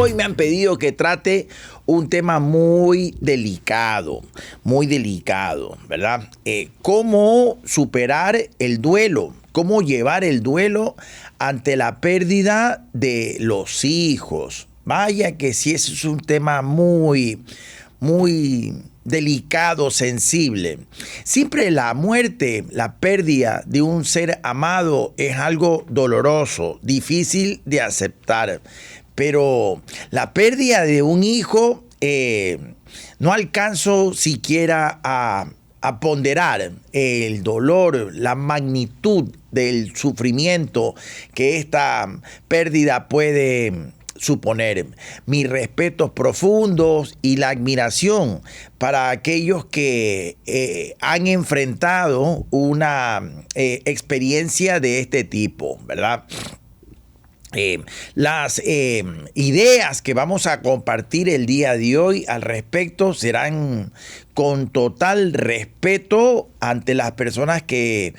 Hoy me han pedido que trate un tema muy delicado, ¿verdad? ¿Cómo superar el duelo? ¿Cómo llevar el duelo ante la pérdida de los hijos? Vaya que sí, ese es un tema muy delicado, sensible. Siempre la muerte, la pérdida de un ser amado es algo doloroso, difícil de aceptar. Pero la pérdida de un hijo, no alcanzo siquiera a ponderar el dolor, la magnitud del sufrimiento que esta pérdida puede suponer. Mis respetos profundos y la admiración para aquellos que han enfrentado una experiencia de este tipo, ¿verdad? Las ideas que vamos a compartir el día de hoy al respecto serán con total respeto ante las personas que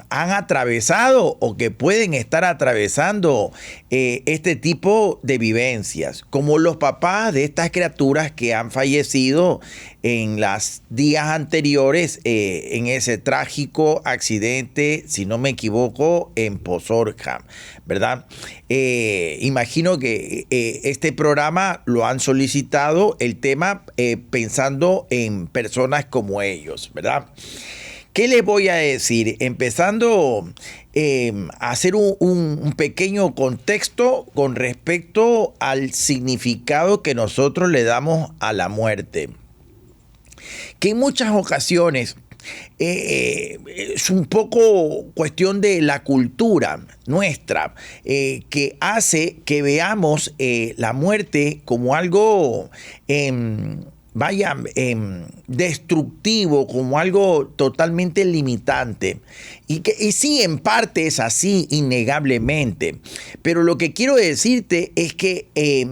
han atravesado o que pueden estar atravesando este tipo de vivencias, como los papás de estas criaturas que han fallecido en los días anteriores en ese trágico accidente, si no me equivoco, en Pozorja, ¿verdad? Imagino que este programa lo han solicitado, el tema pensando en personas como ellos, ¿verdad? ¿Qué les voy a decir? Empezando a hacer un pequeño contexto con respecto al significado que nosotros le damos a la muerte. Que en muchas ocasiones es un poco cuestión de la cultura nuestra, que hace que veamos la muerte como algo destructivo, como algo totalmente limitante. Y sí, en parte es así, innegablemente. Pero lo que quiero decirte es que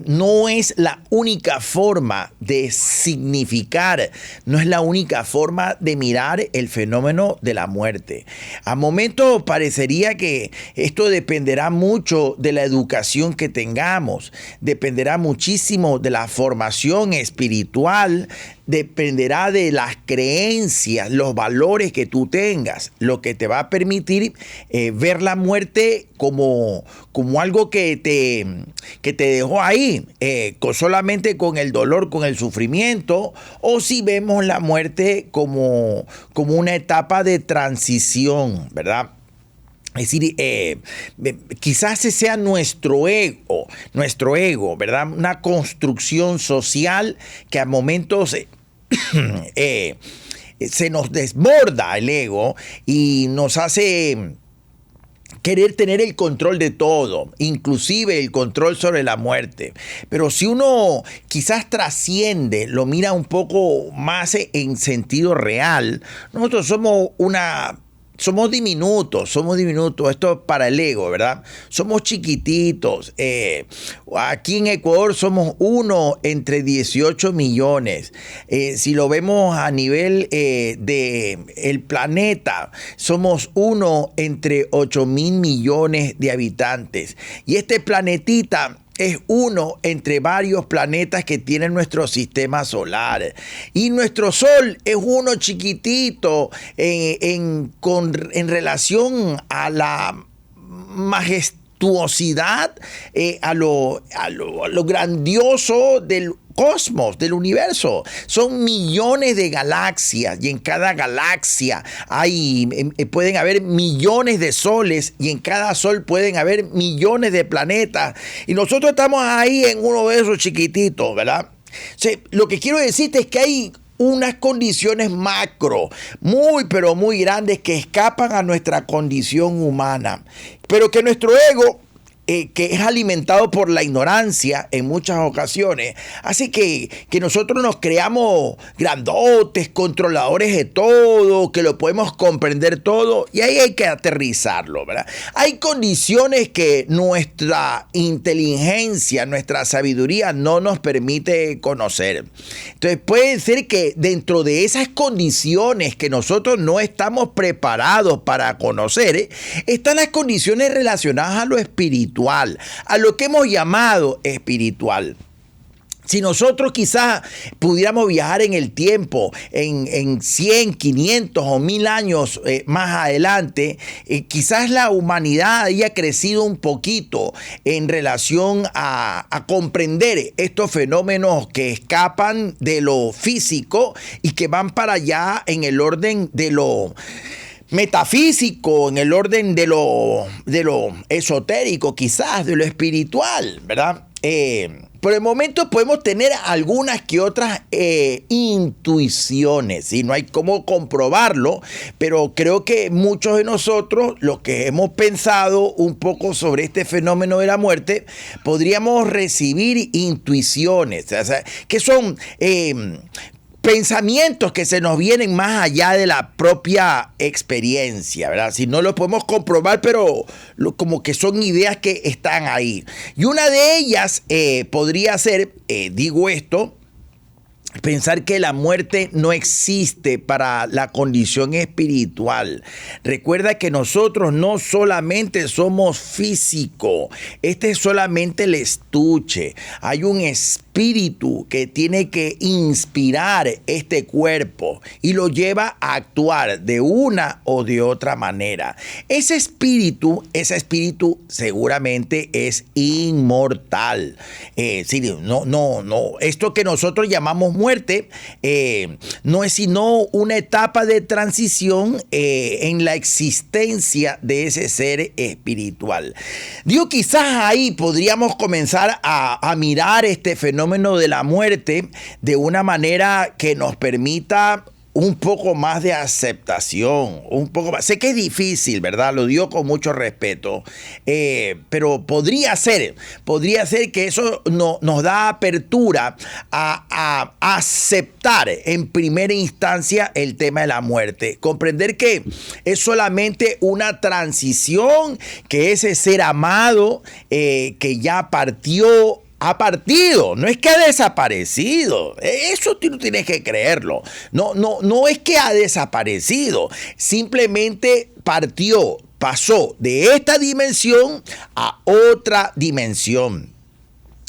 no es la única forma de significar, no es la única forma de mirar el fenómeno de la muerte. A momentos parecería que esto dependerá mucho de la educación que tengamos, dependerá muchísimo de la formación espiritual, dependerá de las creencias, los valores que tú tengas, lo que te va a permitir ver la muerte como algo que te dejó ahí, solamente con el dolor, con el sufrimiento, o si vemos la muerte como una etapa de transición, ¿verdad? Es decir, quizás ese sea nuestro ego, ¿verdad? Una construcción social que a momentos se nos desborda el ego y nos hace querer tener el control de todo, inclusive el control sobre la muerte. Pero si uno quizás trasciende, lo mira un poco más en sentido real, nosotros somos diminutos, esto es para el ego, ¿verdad? Somos chiquititos. Aquí en Ecuador somos 1 entre 18 millones. Si lo vemos a nivel del planeta, somos 1 entre 8,000 millones de habitantes. Y este planetita es uno entre varios planetas que tiene nuestro sistema solar. Y nuestro Sol es uno chiquitito en relación a la majestuosidad, a lo grandioso del cosmos, del universo. Son millones de galaxias y en cada galaxia pueden haber millones de soles y en cada sol pueden haber millones de planetas y nosotros estamos ahí en uno de esos chiquititos, ¿verdad? O sea, lo que quiero decirte es que hay unas condiciones macro pero muy grandes que escapan a nuestra condición humana, pero que nuestro ego, que es alimentado por la ignorancia en muchas ocasiones, así que nosotros nos creamos grandotes, controladores de todo, que lo podemos comprender todo, y ahí hay que aterrizarlo, ¿verdad? Hay condiciones que nuestra inteligencia, nuestra sabiduría no nos permite conocer. Entonces puede ser que dentro de esas condiciones que nosotros no estamos preparados para conocer, están las condiciones relacionadas a lo espiritual. espiritual, a lo que hemos llamado espiritual. Si nosotros quizás pudiéramos viajar en el tiempo, en 100, 500 o 1000 años más adelante, quizás la humanidad haya crecido un poquito en relación a comprender estos fenómenos que escapan de lo físico y que van para allá en el orden de lo metafísico, en el orden de lo esotérico, quizás de lo espiritual, ¿verdad? Por el momento podemos tener algunas que otras intuiciones, y no hay cómo comprobarlo, pero creo que muchos de nosotros, los que hemos pensado un poco sobre este fenómeno de la muerte, podríamos recibir intuiciones, o sea, que son pensamientos que se nos vienen más allá de la propia experiencia, ¿verdad? Si no lo podemos comprobar, pero como que son ideas que están ahí. Y una de ellas podría ser, digo esto, pensar que la muerte no existe para la condición espiritual. Recuerda que nosotros no solamente somos físicos, este es solamente el estuche. Hay un espíritu que tiene que inspirar este cuerpo y lo lleva a actuar de una o de otra manera. Ese espíritu seguramente es inmortal. Esto que nosotros llamamos muerte no es sino una etapa de transición en la existencia de ese ser espiritual. Digo, quizás ahí podríamos comenzar a mirar este fenómeno de la muerte de una manera que nos permita un poco más de aceptación, un poco más. Sé que es difícil, ¿verdad? Lo digo con mucho respeto, pero podría ser que eso nos da apertura a aceptar en primera instancia el tema de la muerte, comprender que es solamente una transición, que ese ser amado que ya ha partido, no es que ha desaparecido. Eso tú no tienes que creerlo. No es que ha desaparecido, simplemente pasó de esta dimensión a otra dimensión.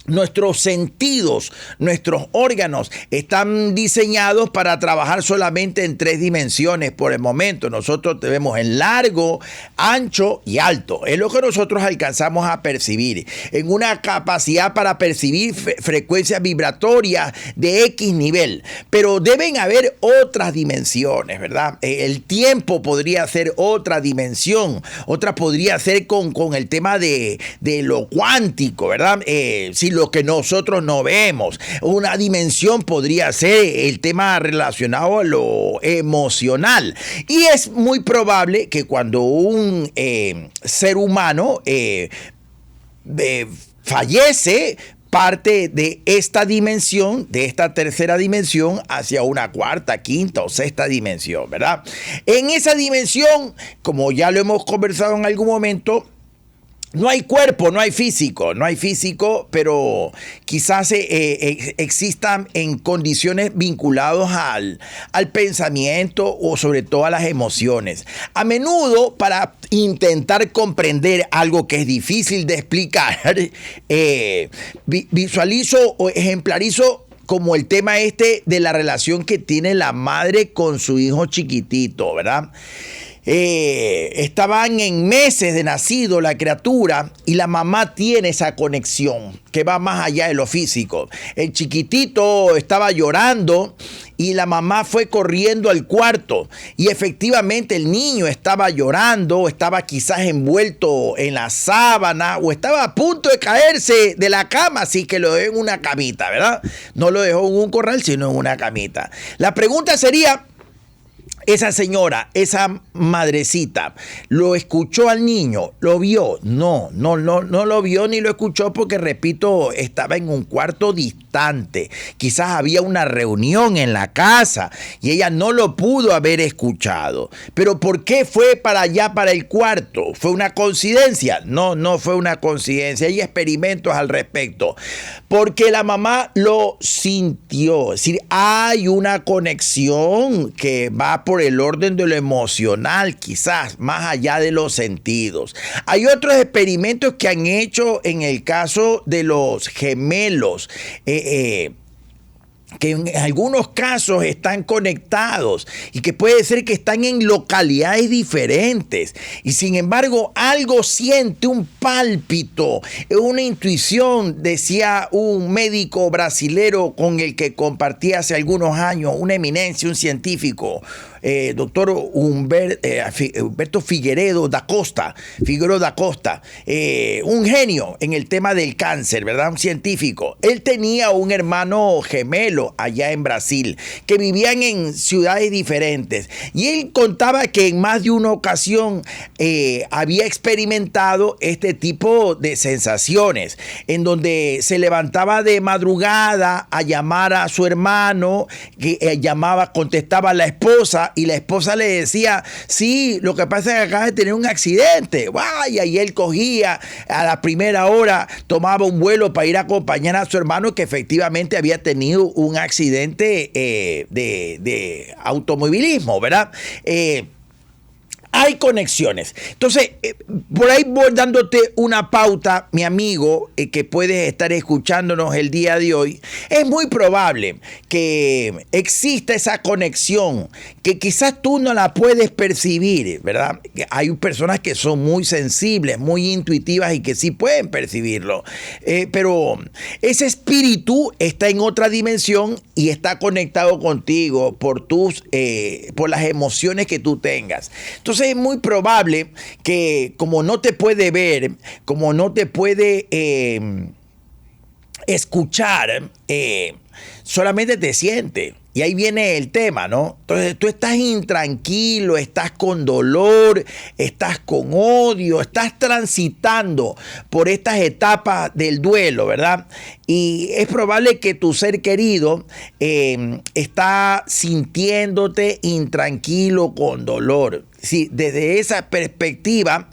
Nuestros sentidos, nuestros órganos están diseñados para trabajar solamente en 3 dimensiones por el momento. Nosotros tenemos en largo, ancho y alto. Es lo que nosotros alcanzamos a percibir. En una capacidad para percibir frecuencias vibratorias de X nivel. Pero deben haber otras dimensiones, ¿verdad? El tiempo podría ser otra dimensión. Otra podría ser con el tema de lo cuántico, ¿verdad? Si lo que nosotros no vemos. Una dimensión podría ser el tema relacionado a lo emocional. Y es muy probable que cuando un ser humano fallece, parte de esta dimensión, de esta tercera dimensión, hacia una cuarta, quinta o sexta dimensión, ¿verdad? En esa dimensión, como ya lo hemos conversado en algún momento, no hay cuerpo, no hay físico, pero quizás existan en condiciones vinculadas al pensamiento o sobre todo a las emociones. A menudo, para intentar comprender algo que es difícil de explicar, visualizo o ejemplarizo como el tema de la relación que tiene la madre con su hijo chiquitito, ¿verdad? Estaban en meses de nacido la criatura y la mamá tiene esa conexión que va más allá de lo físico. El chiquitito estaba llorando y la mamá fue corriendo al cuarto y efectivamente el niño estaba llorando, estaba quizás envuelto en la sábana o estaba a punto de caerse de la cama, así que lo dejó en una camita, ¿verdad? No lo dejó en un corral, sino en una camita. La pregunta sería: esa señora, esa madrecita, ¿lo escuchó al niño? ¿Lo vio? No lo vio ni lo escuchó porque, repito, estaba en un cuarto distante. Quizás había una reunión en la casa y ella no lo pudo haber escuchado. ¿Pero por qué fue para allá, para el cuarto? ¿Fue una coincidencia? No fue una coincidencia. Hay experimentos al respecto. Porque la mamá lo sintió. Es decir, hay una conexión que va por por el orden de lo emocional, quizás más allá de los sentidos. Hay otros experimentos que han hecho en el caso de los gemelos, que en algunos casos están conectados y que puede ser que están en localidades diferentes y sin embargo algo siente, un pálpito, una intuición, decía un médico brasilero con el que compartí hace algunos años, una eminencia, un científico, doctor Humberto Figueiredo da Costa, un genio en el tema del cáncer, ¿verdad? Un científico. Él tenía un hermano gemelo allá en Brasil que vivían en ciudades diferentes y él contaba que en más de una ocasión había experimentado este tipo de sensaciones en donde se levantaba de madrugada a llamar a su hermano, que contestaba a la esposa y la esposa le decía, sí, lo que pasa es que acaba de tener un accidente. Vaya, y él cogía a la primera hora, tomaba un vuelo para ir a acompañar a su hermano que efectivamente había tenido un accidente de automovilismo, ¿verdad? Hay conexiones. Entonces, por ahí voy dándote una pauta, mi amigo, que puedes estar escuchándonos el día de hoy. Es muy probable que exista esa conexión, que quizás tú no la puedes percibir, ¿verdad? Hay personas que son muy sensibles, muy intuitivas y que sí pueden percibirlo. Pero ese espíritu está en otra dimensión y está conectado contigo por las emociones que tú tengas. Entonces, es muy probable que como no te puede ver, como no te puede escuchar, solamente te siente. Y ahí viene el tema, ¿no? Entonces tú estás intranquilo, estás con dolor, estás con odio, estás transitando por estas etapas del duelo, ¿verdad? Y es probable que tu ser querido está sintiéndote intranquilo, con dolor. Sí, desde esa perspectiva,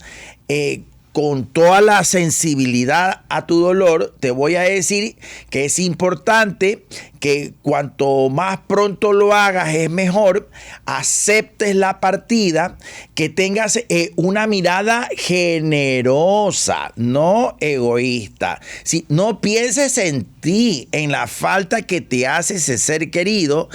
con toda la sensibilidad a tu dolor, te voy a decir que es importante que cuanto más pronto lo hagas es mejor, aceptes la partida, que tengas una mirada generosa, no egoísta. Si no pienses en ti, en la falta que te hace ese ser querido,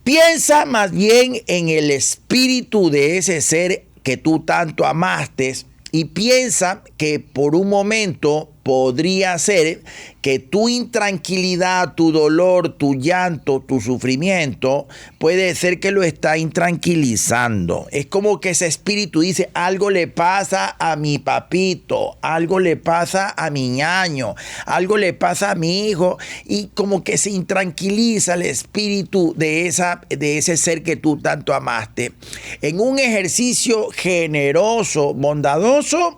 piensa más bien en el espíritu de ese ser que tú tanto amaste. Y piensa que por un momento podría ser que tu intranquilidad, tu dolor, tu llanto, tu sufrimiento, puede ser que lo está intranquilizando. Es como que ese espíritu dice, algo le pasa a mi papito, algo le pasa a mi ñaño, algo le pasa a mi hijo, y como que se intranquiliza el espíritu de ese ser que tú tanto amaste. En un ejercicio generoso, bondadoso,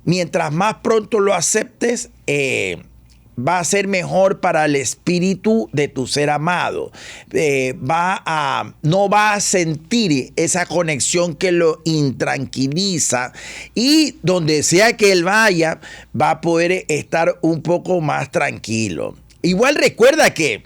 mientras más pronto lo aceptes, va a ser mejor para el espíritu de tu ser amado. No va a sentir esa conexión que lo intranquiliza, y donde sea que él vaya, va a poder estar un poco más tranquilo. Igual recuerda que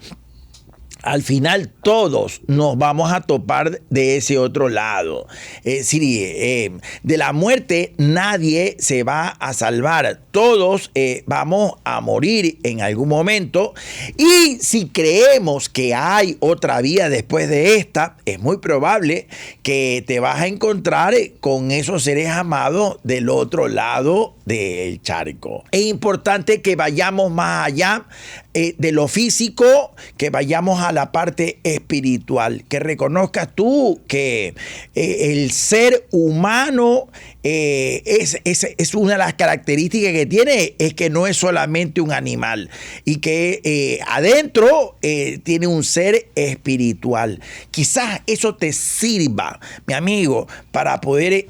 al final todos nos vamos a topar de ese otro lado. De la muerte nadie se va a salvar. Todos vamos a morir en algún momento. Y si creemos que hay otra vida después de esta, es muy probable que te vas a encontrar con esos seres amados del otro lado del charco. Es importante que vayamos más allá de lo físico, que vayamos a la parte espiritual, que reconozcas tú que el ser humano es una de las características que tiene, es que no es solamente un animal, y que adentro tiene un ser espiritual. Quizás eso te sirva, mi amigo, para poder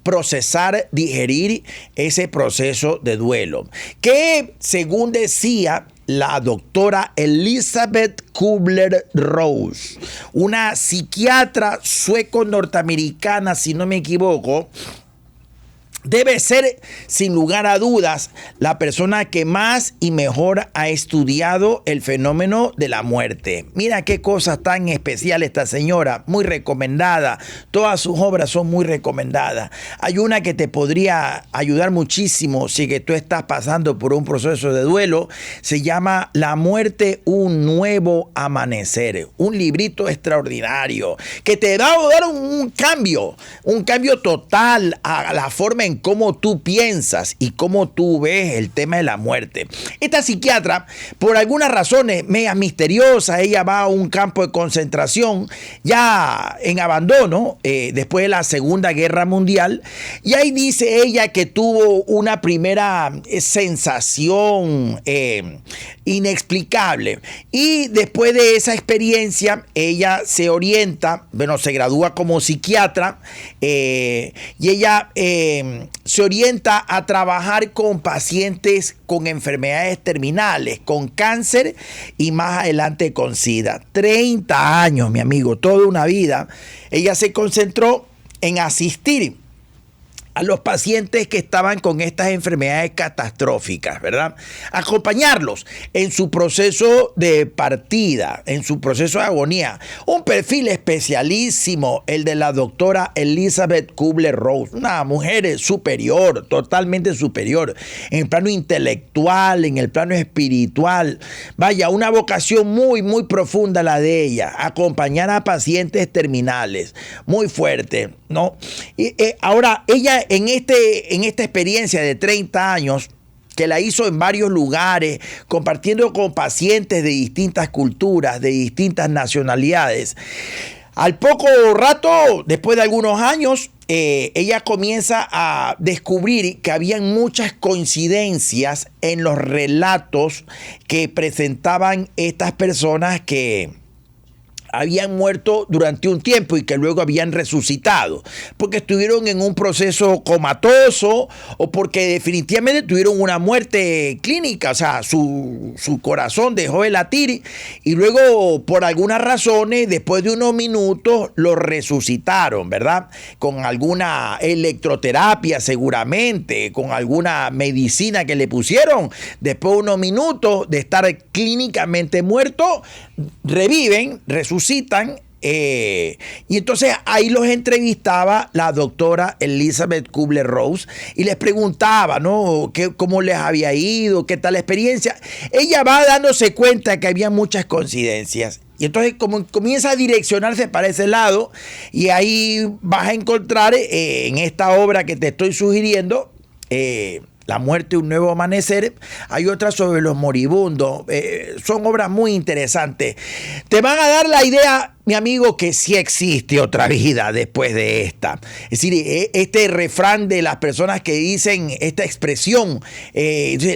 procesar, digerir ese proceso de duelo, que según decía la doctora Elizabeth Kubler-Ross, una psiquiatra sueco-norteamericana, si no me equivoco, debe ser, sin lugar a dudas, la persona que más y mejor ha estudiado el fenómeno de la muerte. Mira qué cosa tan especial esta señora, muy recomendada. Todas sus obras son muy recomendadas. Hay una que te podría ayudar muchísimo si que tú estás pasando por un proceso de duelo. Se llama La muerte, un nuevo amanecer. Un librito extraordinario que te va a dar un cambio total a la forma en cómo tú piensas y cómo tú ves el tema de la muerte. Esta psiquiatra, por algunas razones medias misteriosas, ella va a un campo de concentración ya en abandono después de la Segunda Guerra Mundial, y ahí dice ella que tuvo una primera sensación inexplicable, y después de esa experiencia ella se orienta, bueno, se gradúa como psiquiatra, y ella se orienta a trabajar con pacientes con enfermedades terminales, con cáncer y más adelante con SIDA. 30 años, mi amigo, toda una vida. Ella se concentró en asistir a los pacientes que estaban con estas enfermedades catastróficas, ¿verdad? Acompañarlos en su proceso de partida, en su proceso de agonía. Un perfil especialísimo, el de la doctora Elizabeth Kubler-Ross, una mujer superior, totalmente superior, en el plano intelectual, en el plano espiritual. Vaya, una vocación muy, muy profunda la de ella, acompañar a pacientes terminales, muy fuerte, ¿no? Y ahora, ella en esta experiencia de 30 años, que la hizo en varios lugares, compartiendo con pacientes de distintas culturas, de distintas nacionalidades, al poco rato, después de algunos años, ella comienza a descubrir que habían muchas coincidencias en los relatos que presentaban estas personas que habían muerto durante un tiempo y que luego habían resucitado, porque estuvieron en un proceso comatoso o porque definitivamente tuvieron una muerte clínica, o sea, su corazón dejó de latir y luego por algunas razones, después de unos minutos, lo resucitaron, ¿verdad? Con alguna electroterapia seguramente, con alguna medicina que le pusieron, después de unos minutos de estar clínicamente muerto, reviven, resucitan, y entonces ahí los entrevistaba la doctora Elizabeth Kubler-Ross y les preguntaba, ¿no? ¿Cómo les había ido? ¿Qué tal la experiencia? Ella va dándose cuenta que había muchas coincidencias. Y entonces como comienza a direccionarse para ese lado, y ahí vas a encontrar en esta obra que te estoy sugiriendo, La muerte, un nuevo amanecer. Hay otras sobre los moribundos. Son obras muy interesantes. Te van a dar la idea, mi amigo, que sí existe otra vida después de esta. Es decir, este refrán de las personas que dicen esta expresión,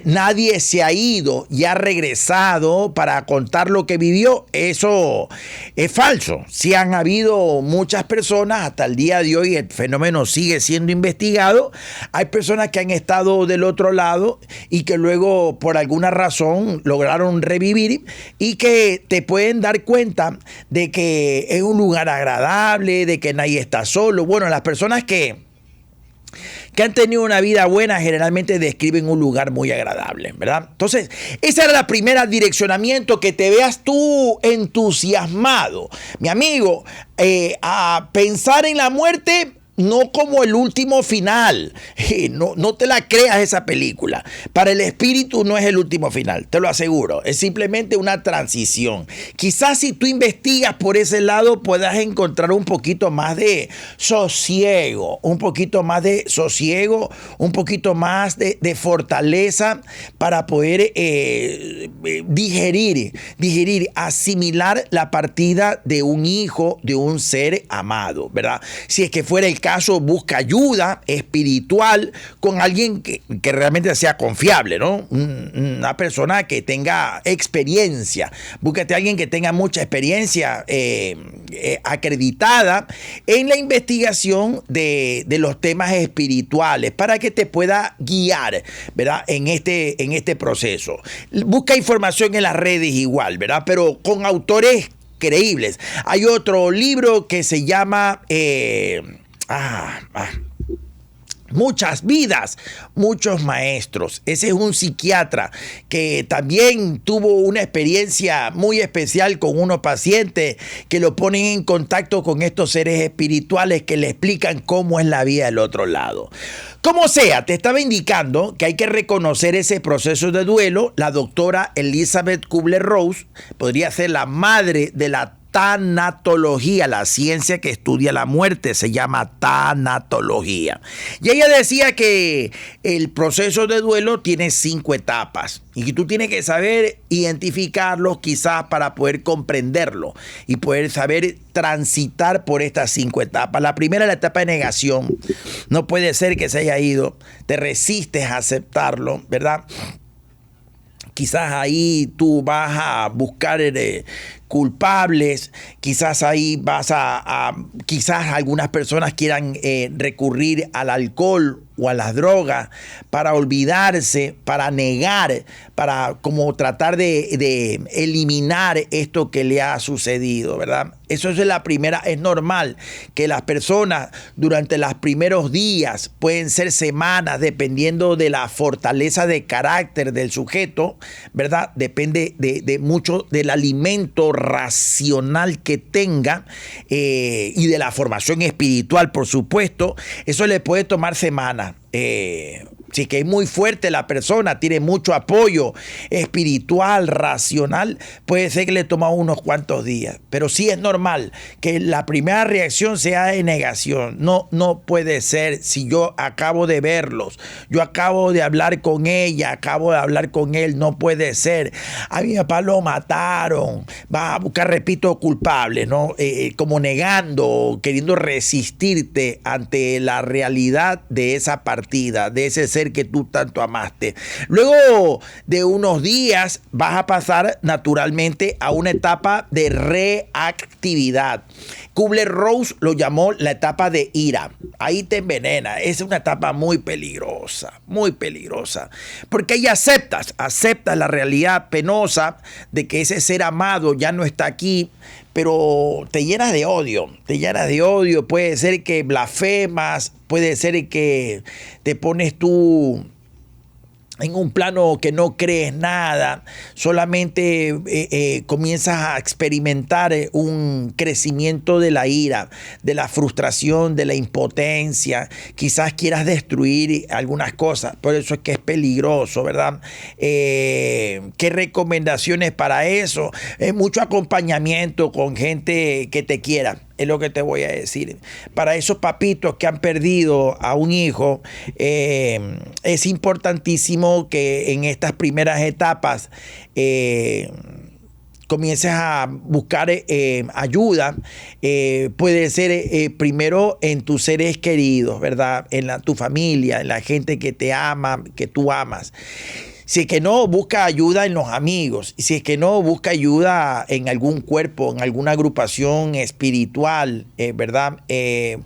nadie se ha ido y ha regresado para contar lo que vivió, eso es falso. Sí han habido muchas personas, hasta el día de hoy el fenómeno sigue siendo investigado. Hay personas que han estado del otro lado y que luego por alguna razón lograron revivir y que te pueden dar cuenta de que es un lugar agradable, de que nadie está solo. Bueno, las personas que han tenido una vida buena generalmente describen un lugar muy agradable, ¿verdad? Entonces, esa era la primera direccionamiento, que te veas tú entusiasmado, mi amigo, a pensar en la muerte, no como el último final. No te la creas esa película. Para el espíritu no es el último final, te lo aseguro. Es simplemente una transición. Quizás si tú investigas por ese lado puedas encontrar un poquito más de sosiego, un poquito más de fortaleza para poder digerir, asimilar la partida de un hijo, de un ser amado, ¿verdad? Si es que fuera el caso, busca ayuda espiritual con alguien que realmente sea confiable, ¿no? Una persona que tenga experiencia. Búscate a alguien que tenga mucha experiencia acreditada en la investigación de los temas espirituales para que te pueda guiar, ¿verdad? En este proceso. Busca información en las redes igual, ¿verdad? Pero con autores creíbles. Hay otro libro que se llama muchas vidas, muchos maestros. Ese es un psiquiatra que también tuvo una experiencia muy especial con unos pacientes que lo ponen en contacto con estos seres espirituales que le explican cómo es la vida del otro lado. Como sea, te estaba indicando que hay que reconocer ese proceso de duelo. La doctora Elizabeth Kubler-Ross podría ser la madre de la tanatología, la ciencia que estudia la muerte, se llama tanatología. Y ella decía que el proceso de duelo tiene 5 etapas y que tú tienes que saber identificarlos quizás para poder comprenderlo y poder saber transitar por estas 5 etapas. La primera es la etapa de negación. No puede ser que se haya ido, te resistes a aceptarlo, ¿verdad? Quizás ahí tú vas a buscar culpables, quizás ahí quizás algunas personas quieran recurrir al alcohol o a las drogas para olvidarse, para negar, para como tratar de eliminar esto que le ha sucedido, ¿verdad? Eso es la primera. Es normal que las personas durante los primeros días, pueden ser semanas, dependiendo de la fortaleza de carácter del sujeto, ¿verdad? Depende de mucho del alimento racional que tenga y de la formación espiritual, por supuesto. Eso le puede tomar semanas. Si que es muy fuerte la persona, tiene mucho apoyo espiritual, racional, puede ser que le toma unos cuantos días. Pero sí es normal que la primera reacción sea de negación. No puede ser. Si yo acabo de verlos, yo acabo de hablar con ella, acabo de hablar con él, no puede ser. A mi papá lo mataron. Va a buscar, repito, culpables, ¿no? Como negando, queriendo resistirte ante la realidad de esa partida, de ese ser que tú tanto amaste. Luego de unos días vas a pasar naturalmente a una etapa de reactividad. Kubler-Ross lo llamó la etapa de ira. Ahí te envenena. Es una etapa muy peligrosa, porque ahí aceptas la realidad penosa de que ese ser amado ya no está aquí, pero te llenas de odio, puede ser que blasfemas, puede ser que te pones tú en un plano que no crees nada, solamente comienzas a experimentar un crecimiento de la ira, de la frustración, de la impotencia. Quizás quieras destruir algunas cosas, por eso es que es peligroso, ¿verdad? ¿Qué recomendaciones para eso? Mucho acompañamiento con gente que te quiera. Es lo que te voy a decir. Para esos papitos que han perdido a un hijo, es importantísimo que en estas primeras etapas comiences a buscar ayuda. Puede ser primero en tus seres queridos, ¿verdad? En tu familia, en la gente que te ama, que tú amas. Si es que no, busca ayuda en los amigos. Y si es que no, busca ayuda en algún cuerpo, en alguna agrupación espiritual, ¿verdad?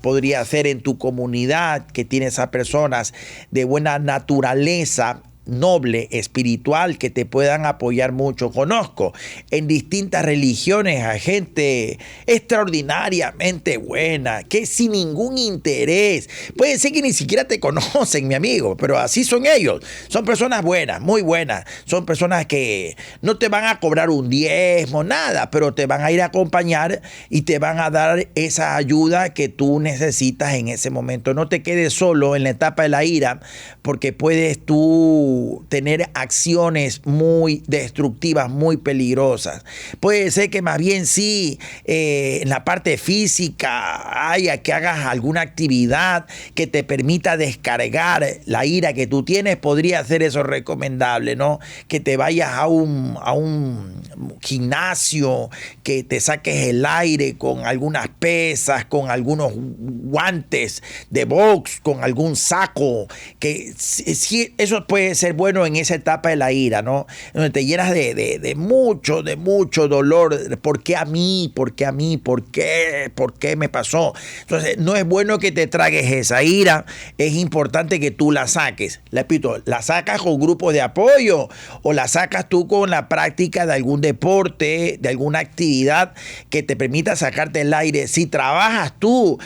Podría ser en tu comunidad que tienes a personas de buena naturaleza, noble, espiritual, que te puedan apoyar mucho. Conozco en distintas religiones a gente extraordinariamente buena, que sin ningún interés, puede ser que ni siquiera te conocen, mi amigo, pero así son ellos. Son personas buenas, muy buenas. Son personas que no te van a cobrar un diezmo, nada, pero te van a ir a acompañar y te van a dar esa ayuda que tú necesitas en ese momento. No te quedes solo en la etapa de la ira, porque puedes tú tener acciones muy destructivas, muy peligrosas. Puede ser que más bien sí, en la parte física haya que hagas alguna actividad que te permita descargar la ira que tú tienes. Podría ser eso recomendable, ¿no? Que te vayas a un gimnasio, que te saques el aire con algunas pesas, con algunos guantes de box, con algún saco, que sí, eso puede ser ser bueno en esa etapa de la ira, ¿no? Donde te llenas de mucho dolor. ¿Por qué a mí? ¿Por qué a mí? ¿Por qué? ¿Por qué me pasó? Entonces, no es bueno que te tragues esa ira. Es importante que tú la saques. Repito, la sacas con grupos de apoyo o la sacas tú con la práctica de algún deporte, de alguna actividad que te permita sacarte el aire. Si trabajas tú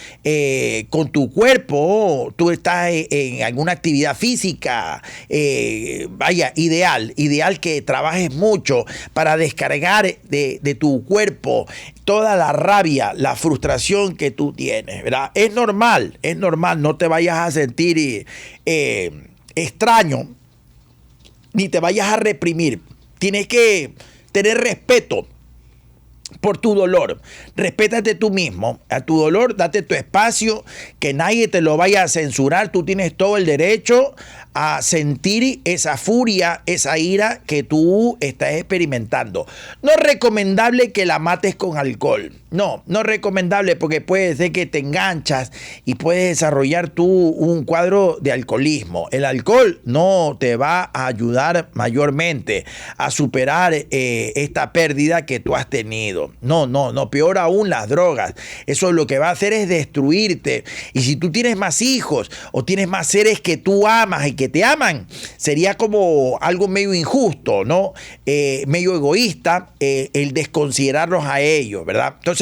con tu cuerpo, tú estás en alguna actividad física, vaya, ideal que trabajes mucho para descargar de tu cuerpo toda la rabia, la frustración que tú tienes, ¿verdad? Es normal, no te vayas a sentir extraño, ni te vayas a reprimir. Tienes que tener respeto por tu dolor. Respétate tú mismo. A tu dolor, date tu espacio, que nadie te lo vaya a censurar. Tú tienes todo el derecho a sentir esa furia, esa ira que tú estás experimentando. No es recomendable que la mates con alcohol. No es recomendable porque puede ser que te enganchas y puedes desarrollar tú un cuadro de alcoholismo. El alcohol no te va a ayudar mayormente a superar esta pérdida que tú has tenido. No, peor aún las drogas. Eso lo que va a hacer es destruirte. Y si tú tienes más hijos o tienes más seres que tú amas y que te aman, sería como algo medio injusto, ¿no? Medio egoísta el desconsiderarlos a ellos, ¿verdad? Entonces,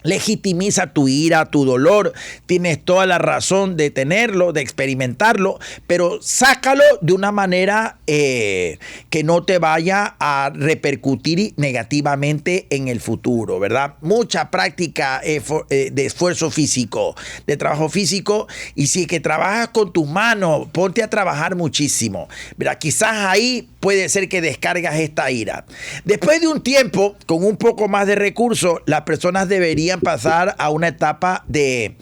legitimiza tu ira, tu dolor. Tienes toda la razón de tenerlo, de experimentarlo, pero sácalo de una manera que no te vaya a repercutir negativamente en el futuro, ¿verdad? Mucha práctica de esfuerzo físico, de trabajo físico, y si es que trabajas con tus manos, ponte a trabajar muchísimo, ¿verdad? Quizás ahí puede ser que descargas esta ira. Después de un tiempo, con un poco más de recursos, las personas deberían pasar a una etapa de...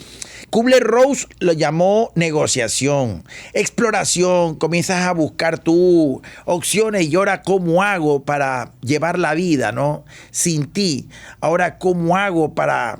Kubler-Ross lo llamó negociación, exploración. Comienzas a buscar tus opciones y ahora cómo hago para llevar la vida, ¿no? Sin ti. Ahora cómo hago para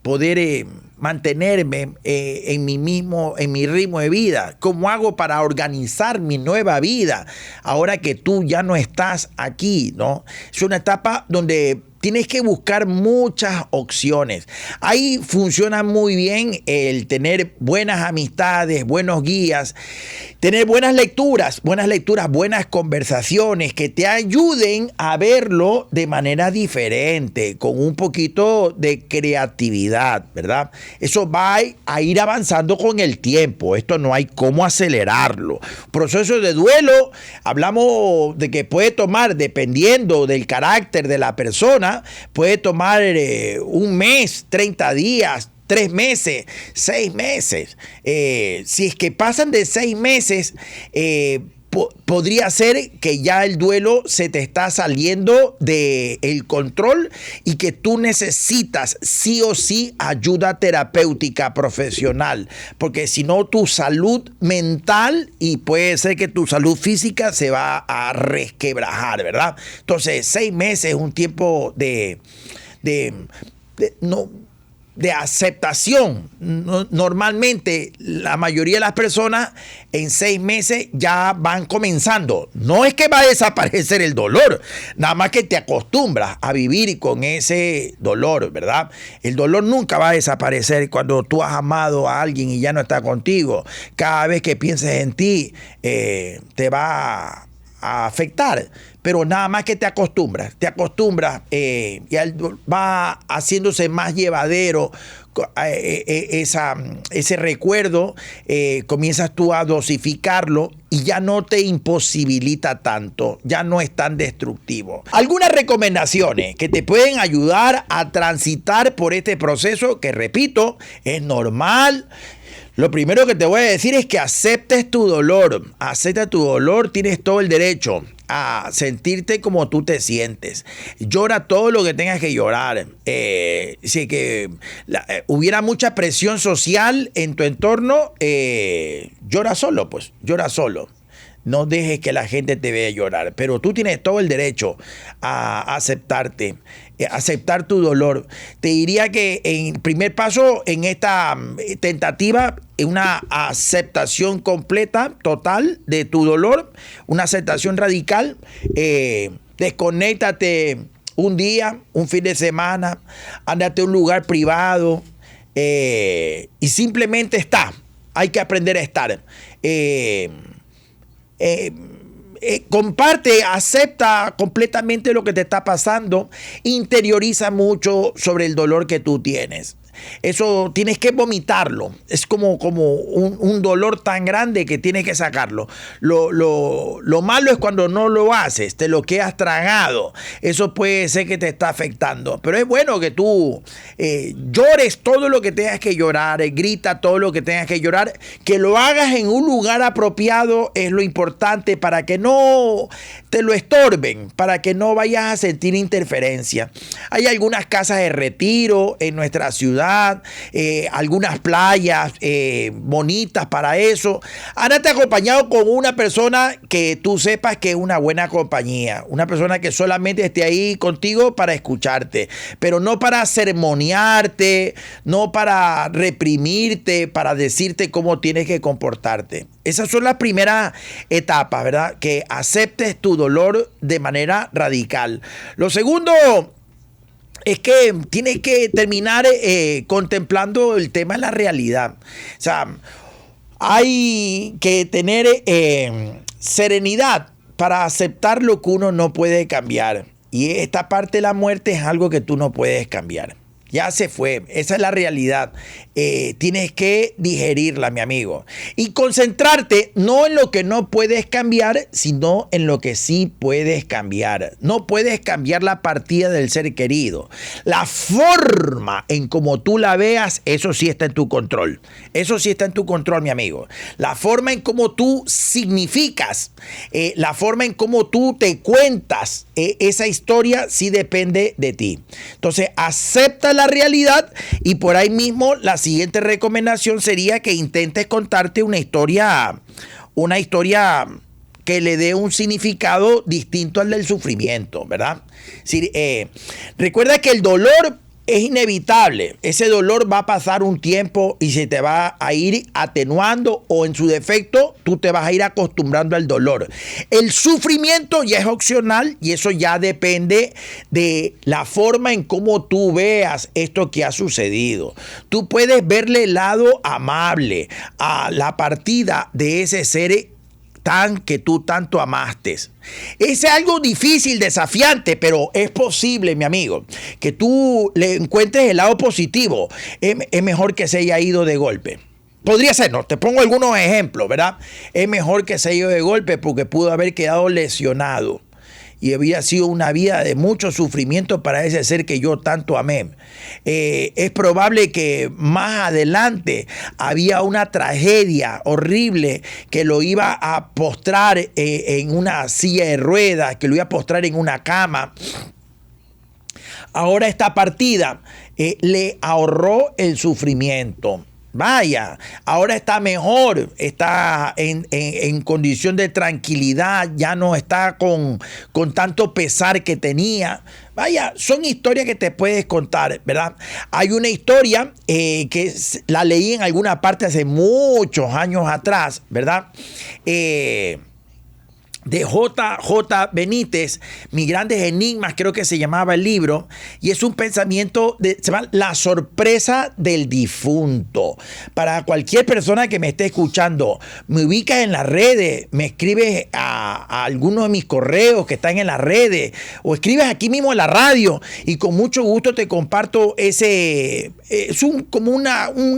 poder mantenerme en mi ritmo de vida. ¿Cómo hago para organizar mi nueva vida ahora que tú ya no estás aquí, ¿no? Es una etapa donde tienes que buscar muchas opciones. Ahí funciona muy bien el tener buenas amistades, buenos guías, tener buenas lecturas, buenas conversaciones que te ayuden a verlo de manera diferente, con un poquito de creatividad, ¿verdad? Eso va a ir avanzando con el tiempo. Esto no hay cómo acelerarlo. Proceso de duelo, hablamos de que puede tomar, dependiendo del carácter de la persona, puede tomar un mes, 30 días, 3 meses, 6 meses. Si es que pasan de 6 meses, podría ser que ya el duelo se te está saliendo del control y que tú necesitas sí o sí ayuda terapéutica profesional, porque si no tu salud mental y puede ser que tu salud física se va a resquebrajar, ¿verdad? Entonces 6 meses es un tiempo de aceptación. Normalmente la mayoría de las personas en 6 meses ya van comenzando. No es que va a desaparecer el dolor, nada más que te acostumbras a vivir con ese dolor, ¿verdad? El dolor nunca va a desaparecer cuando tú has amado a alguien y ya no está contigo. Cada vez que pienses en ti, te va a afectar, pero nada más que te acostumbras, y va haciéndose más llevadero ese recuerdo, comienzas tú a dosificarlo y ya no te imposibilita tanto, ya no es tan destructivo. Algunas recomendaciones que te pueden ayudar a transitar por este proceso que, repito, es normal. Lo primero que te voy a decir es que aceptes tu dolor. Acepta tu dolor, tienes todo el derecho a sentirte como tú te sientes. Llora todo lo que tengas que llorar. Si que hubiera mucha presión social en tu entorno, llora solo, pues, llora solo. No dejes que la gente te vea llorar, pero tú tienes todo el derecho a aceptarte, aceptar tu dolor. Te diría que en primer paso en esta tentativa es una aceptación completa, total de tu dolor, una aceptación radical. Desconéctate un día, un fin de semana, ándate a un lugar privado y simplemente está. Hay que aprender a estar. Comparte, acepta completamente lo que te está pasando, interioriza mucho sobre el dolor que tú tienes. Eso tienes que vomitarlo. Es como un dolor tan grande que tienes que sacarlo. Lo malo es cuando no lo haces, te lo quedas tragado. Eso puede ser que te está afectando. Pero es bueno que tú llores todo lo que tengas que llorar, grita todo lo que tengas que llorar, que lo hagas en un lugar apropiado es lo importante para que no te lo estorben, para que no vayas a sentir interferencia. Hay algunas casas de retiro en nuestra ciudad, algunas playas bonitas para eso. Ándate acompañado con una persona que tú sepas que es una buena compañía, una persona que solamente esté ahí contigo para escucharte, pero no para sermonearte, no para reprimirte, para decirte cómo tienes que comportarte. Esas son las primeras etapas, ¿verdad? Que aceptes tu dolor de manera radical. Lo segundo es que tienes que terminar contemplando el tema de la realidad. O sea, hay que tener serenidad para aceptar lo que uno no puede cambiar. Y esta parte de la muerte es algo que tú no puedes cambiar. Ya se fue, esa es la realidad. Tienes que digerirla, mi amigo. Y concentrarte no en lo que no puedes cambiar, sino en lo que sí puedes cambiar. No puedes cambiar la partida del ser querido. La forma en cómo tú la veas, eso sí está en tu control. Eso sí está en tu control, mi amigo. La forma en cómo tú significas, la forma en cómo tú te cuentas esa historia, sí depende de ti. Entonces, acepta la realidad y por ahí mismo la siguiente recomendación sería que intentes contarte una historia que le dé un significado distinto al del sufrimiento, ¿verdad? Sí, recuerda que el dolor es inevitable. Ese dolor va a pasar un tiempo y se te va a ir atenuando o en su defecto tú te vas a ir acostumbrando al dolor. El sufrimiento ya es opcional y eso ya depende de la forma en cómo tú veas esto que ha sucedido. Tú puedes verle el lado amable a la partida de ese ser que tú tanto amaste. Es algo difícil, desafiante, pero es posible, mi amigo, que tú le encuentres el lado positivo. Es mejor que se haya ido de golpe. Podría ser, no, te pongo algunos ejemplos, ¿verdad? Es mejor que se haya ido de golpe porque pudo haber quedado lesionado. Y había sido una vida de mucho sufrimiento para ese ser que yo tanto amé. Es probable que más adelante había una tragedia horrible que lo iba a postrar en una silla de ruedas, que lo iba a postrar en una cama. Ahora esta partida le ahorró el sufrimiento. Vaya, ahora está mejor, está en condición de tranquilidad, ya no está con tanto pesar que tenía. Vaya, son historias que te puedes contar, ¿verdad? Hay una historia que la leí en alguna parte hace muchos años atrás, ¿verdad? De J.J. Benítez, Mis grandes enigmas, creo que se llamaba el libro, y es un pensamiento, se llama La sorpresa del difunto. Para cualquier persona que me esté escuchando, me ubicas en las redes, me escribes a algunos de mis correos que están en las redes, o escribes aquí mismo en la radio, y con mucho gusto te comparto ese, como un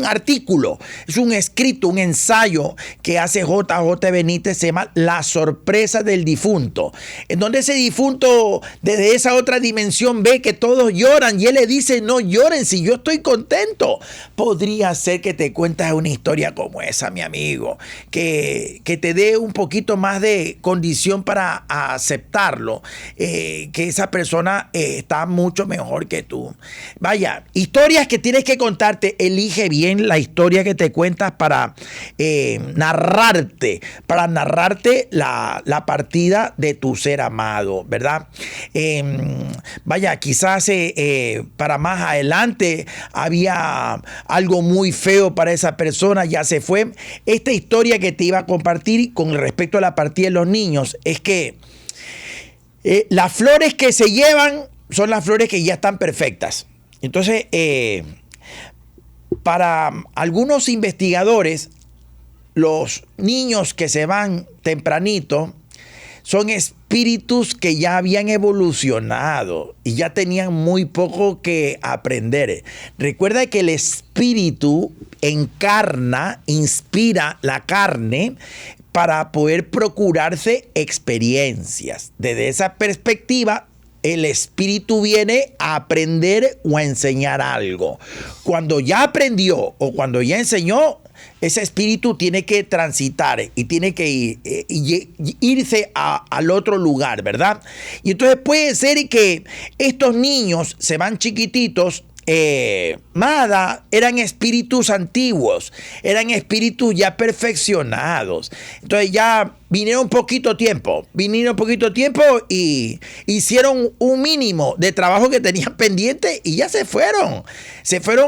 artículo, es un escrito, un ensayo que hace J.J. Benítez, se llama La sorpresa casa del difunto, en donde ese difunto desde esa otra dimensión ve que todos lloran y él le dice: no lloren si yo estoy contento. Podría ser que te cuentas una historia como esa, mi amigo, que te dé un poquito más de condición para aceptarlo, que esa persona está mucho mejor que tú. Vaya, historias que tienes que contarte. Elige bien la historia que te cuentas para narrarte la partida de tu ser amado, ¿verdad? Vaya, quizás para más adelante había algo muy feo para esa persona, ya se fue. Esta historia que te iba a compartir con respecto a la partida de los niños es que las flores que se llevan son las flores que ya están perfectas. Entonces, para algunos investigadores, los niños que se van tempranito son espíritus que ya habían evolucionado y ya tenían muy poco que aprender. Recuerda que el espíritu encarna, inspira la carne para poder procurarse experiencias. Desde esa perspectiva, el espíritu viene a aprender o a enseñar algo. Cuando ya aprendió o cuando ya enseñó, ese espíritu tiene que transitar y tiene que irse al otro lugar, ¿verdad? Y entonces puede ser que estos niños se van chiquititos. Nada, eran espíritus antiguos, eran espíritus ya perfeccionados. Entonces ya vinieron poquito tiempo y hicieron un mínimo de trabajo que tenían pendiente y ya se fueron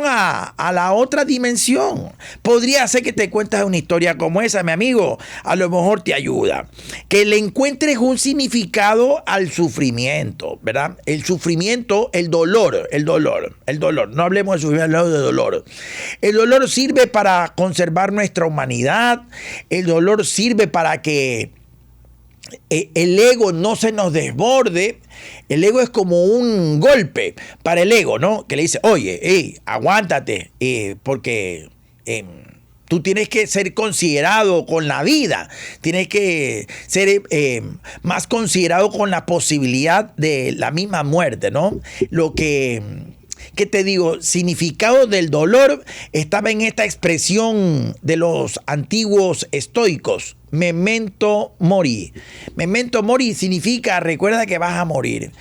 a la otra dimensión. Podría ser que te cuentas una historia como esa, mi amigo, a lo mejor te ayuda. Que le encuentres un significado al sufrimiento, ¿verdad? El sufrimiento, el dolor. No hablemos de sufrimiento, hablemos de dolor. El dolor sirve para conservar nuestra humanidad. El dolor sirve para que el ego no se nos desborde. El ego es como un golpe para el ego, ¿no? Que le dice: oye, aguántate, porque tú tienes que ser considerado con la vida, tienes que ser más considerado con la posibilidad de la misma muerte, ¿no? ¿Qué te digo? Significado del dolor estaba en esta expresión de los antiguos estoicos: memento mori. Memento mori significa recuerda que vas a morir.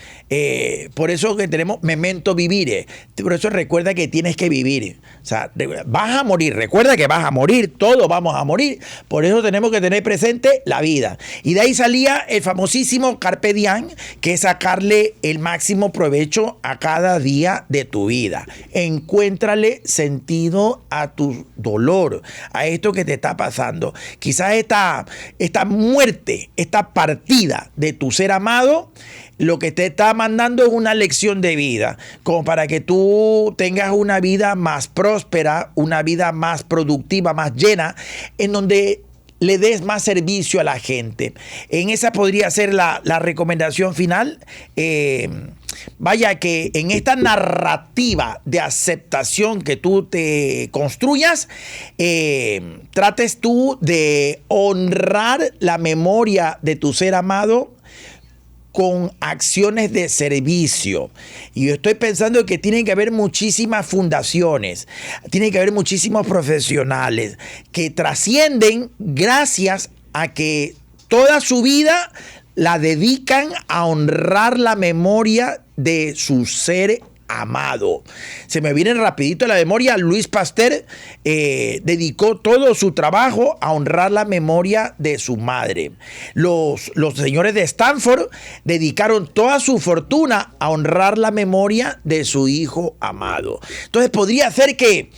Por eso que tenemos memento vivire. Por eso recuerda que tienes que vivir. O sea, vas a morir. Recuerda que vas a morir. Todos vamos a morir. Por eso tenemos que tener presente la vida. Y de ahí salía el famosísimo Carpe Diem, que es sacarle el máximo provecho a cada día de tu vida. Encuéntrale sentido a tu dolor, a esto que te está pasando. Quizás esta muerte, esta partida de tu ser amado, lo que te está mandando es una lección de vida, como para que tú tengas una vida más próspera, una vida más productiva, más llena, en donde le des más servicio a la gente. En esa podría ser la recomendación final. Vaya, que en esta narrativa de aceptación que tú te construyas, trates tú de honrar la memoria de tu ser amado con acciones de servicio. Y yo estoy pensando que tienen que haber muchísimas fundaciones, tienen que haber muchísimos profesionales que trascienden gracias a que toda su vida la dedican a honrar la memoria de su ser amado. Se me viene rapidito a la memoria: Luis Pasteur dedicó todo su trabajo a honrar la memoria de su madre. Los señores de Stanford dedicaron toda su fortuna a honrar la memoria de su hijo amado. Entonces podría ser que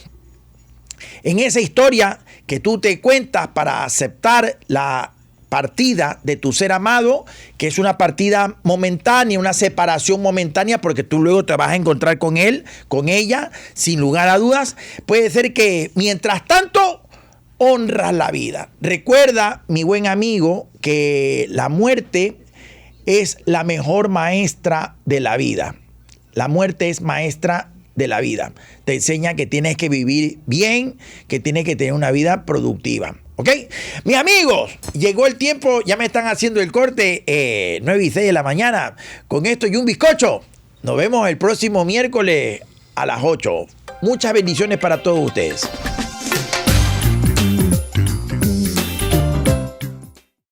en esa historia que tú te cuentas para aceptar la partida de tu ser amado, que es una partida momentánea, una separación momentánea, porque tú luego te vas a encontrar con él, con ella, sin lugar a dudas. Puede ser que mientras tanto honras la vida. Recuerda, mi buen amigo, que la muerte es la mejor maestra de la vida. La muerte es maestra de la vida. Te enseña que tienes que vivir bien, que tienes que tener una vida productiva. ¿Ok? Mis amigos, llegó el tiempo, ya me están haciendo el corte, 9 y 6 de la mañana, con esto y un bizcocho. Nos vemos el próximo miércoles a las 8. Muchas bendiciones para todos ustedes.